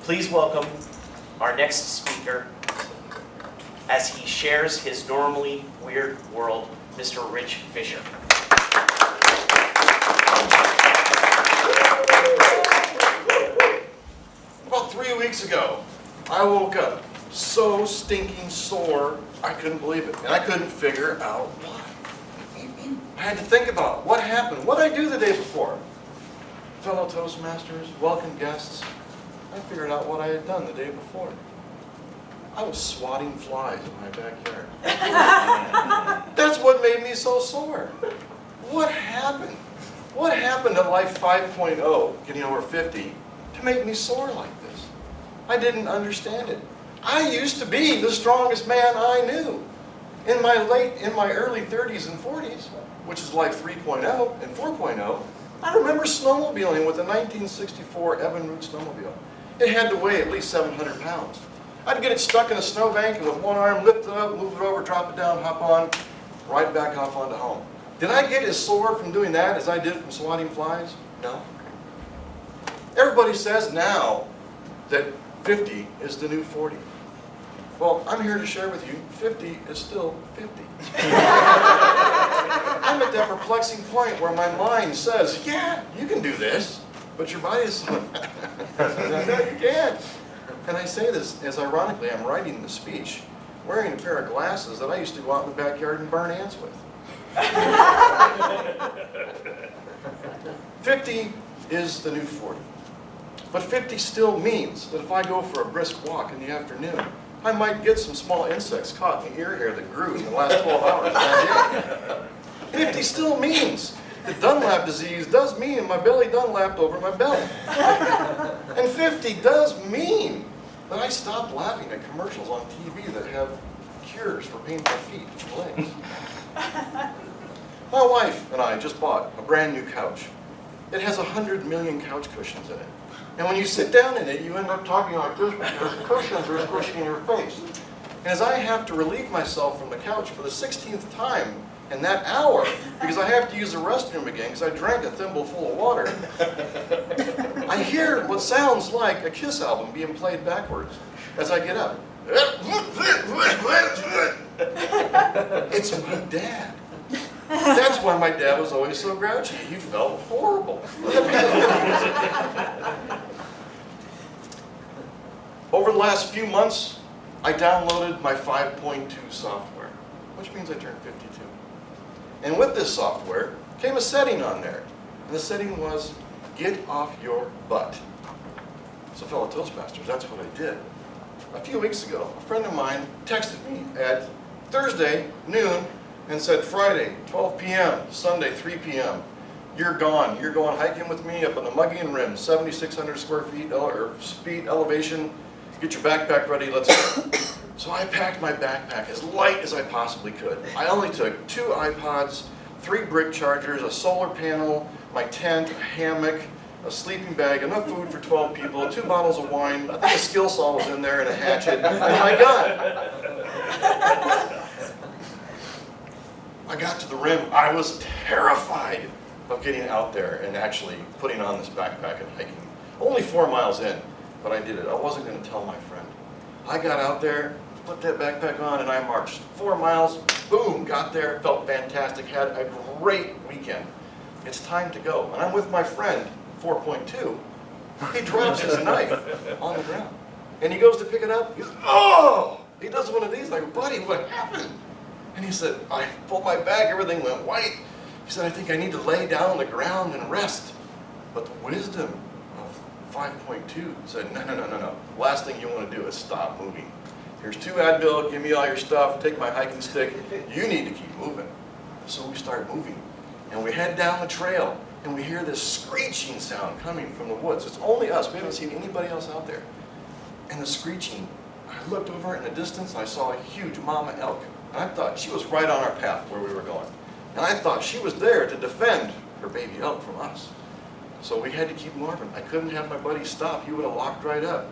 Please welcome our next speaker as he shares his normally weird world, Mr. Rich Fischer. About 3 weeks ago, I woke up so stinking sore, I couldn't believe it. And I couldn't figure out why. I had to think about what happened. What did I do the day before? Fellow Toastmasters, welcome guests, I figured out what I had done the day before. I was swatting flies in my backyard. That's what made me so sore. What happened? What happened at life 5.0, getting over 50, to make me sore like this? I didn't understand it. I used to be the strongest man I knew. In my early 30s and 40s, which is life 3.0 and 4.0, I remember snowmobiling with a 1964 Evinrude snowmobile. It had to weigh at least 700 pounds. I'd get it stuck in a snowbank and with one arm lift it up, move it over, drop it down, hop on, right back off onto home. Did I get as sore from doing that as I did from swatting flies? No. Everybody says now that 50 is the new 40. Well, I'm here to share with you, 50 is still 50. I'm at that perplexing point where my mind says, yeah, you can do this, but your body is no, you can't. And I say this as ironically, I'm writing the speech wearing a pair of glasses that I used to go out in the backyard and burn ants with. 50 is the new 40. But 50 still means that if I go for a brisk walk in the afternoon, I might get some small insects caught in the ear hair that grew in the last 12 hours. 50 still means that Dunlap disease does mean my belly Dunlapped over my belly. And 50 does mean that I stopped laughing at commercials on TV that have cures for painful feet and legs. My wife and I just bought a brand new couch. It has 100 million couch cushions in it. And when you sit down in it, you end up talking like this because the cushions are squishing in your face. And as I have to relieve myself from the couch for the 16th time in that hour, because I have to use the restroom again because I drank a thimble full of water, I hear what sounds like a Kiss album being played backwards as I get up. It's my dad. That's why my dad was always so grouchy. He felt horrible. Over the last few months, I downloaded my 5.2 software, which means I turned 52. And with this software came a setting on there. And the setting was, get off your butt. So fellow Toastmasters, that's what I did. A few weeks ago, a friend of mine texted me at Thursday, noon, and said, Friday, 12 p.m., Sunday, 3 p.m., you're gone. You're going hiking with me up on the Muggian Rim, 7,600 square feet or feet elevation. Get your backpack ready, let's go. So I packed my backpack as light as I possibly could. I only took 2 iPods, 3 brick chargers, a solar panel, my tent, a hammock, a sleeping bag, enough food for 12 people, 2 bottles of wine, I think a skill saw was in there and a hatchet, and my gun. I got to the rim, I was terrified of getting out there and actually putting on this backpack and hiking. Only 4 miles in, but I did it. I wasn't going to tell my friend. I got out there, put that backpack on, and I marched 4 miles, boom, got there, felt fantastic, had a great weekend. It's time to go. And I'm with my friend, 4.2. He drops his knife on the ground. And he goes to pick it up, he goes, oh! He does one of these, like, buddy, what happened? And he said, I pulled my back, everything went white. He said, I think I need to lay down on the ground and rest. But the wisdom of 5.2 said, no. Last thing you want to do is stop moving. Here's 2 Advil, give me all your stuff, take my hiking stick. You need to keep moving. So we start moving. And we head down the trail, and we hear this screeching sound coming from the woods. It's only us. We haven't seen anybody else out there. And the screeching, I looked over in the distance, and I saw a huge mama elk. And I thought she was right on our path where we were going. And I thought she was there to defend her baby elk from us. So we had to keep moving. I couldn't have my buddy stop. He would have locked right up.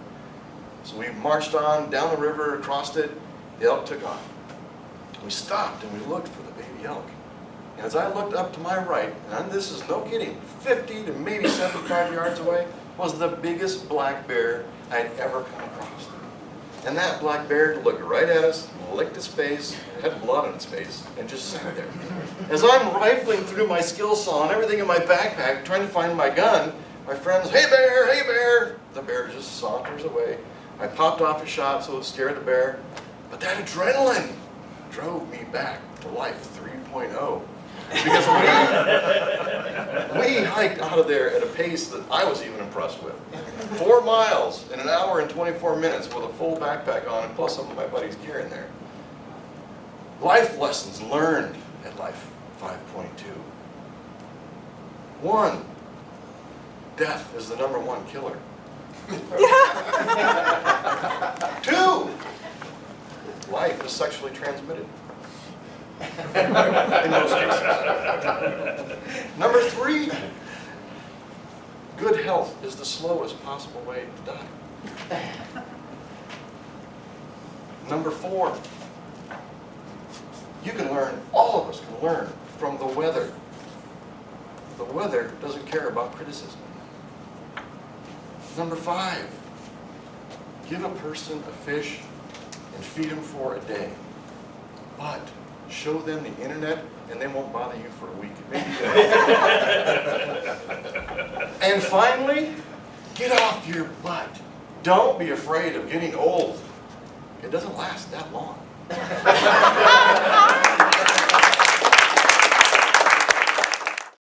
So we marched on, down the river, crossed it. The elk took off. We stopped and we looked for the baby elk. As I looked up to my right, and this is no kidding, 50 to maybe 75 yards away, was the biggest black bear I'd ever come across. And that black bear looked right at us, licked his face, had blood on its face, and just sat there. As I'm rifling through my skill saw and everything in my backpack, trying to find my gun, my friend's, "Hey bear, hey bear!" The bear just saunters away. I popped off a shot so it scared the bear, but that adrenaline drove me back to life 3.0. Because we hiked out of there at a pace that I was even impressed with. 4 miles in an hour and 24 minutes with a full backpack on and plus some of my buddy's gear in there. Life lessons learned at Life 5.2. 1, death is the #1 killer. 2, life is sexually transmitted. In most cases. 3, good health is the slowest possible way to die. 4, you can learn, all of us can learn from the weather. The weather doesn't care about criticism. 5, give a person a fish and feed him for a day. But show them the internet and they won't bother you for a week. And finally, get off your butt. Don't be afraid of getting old. It doesn't last that long.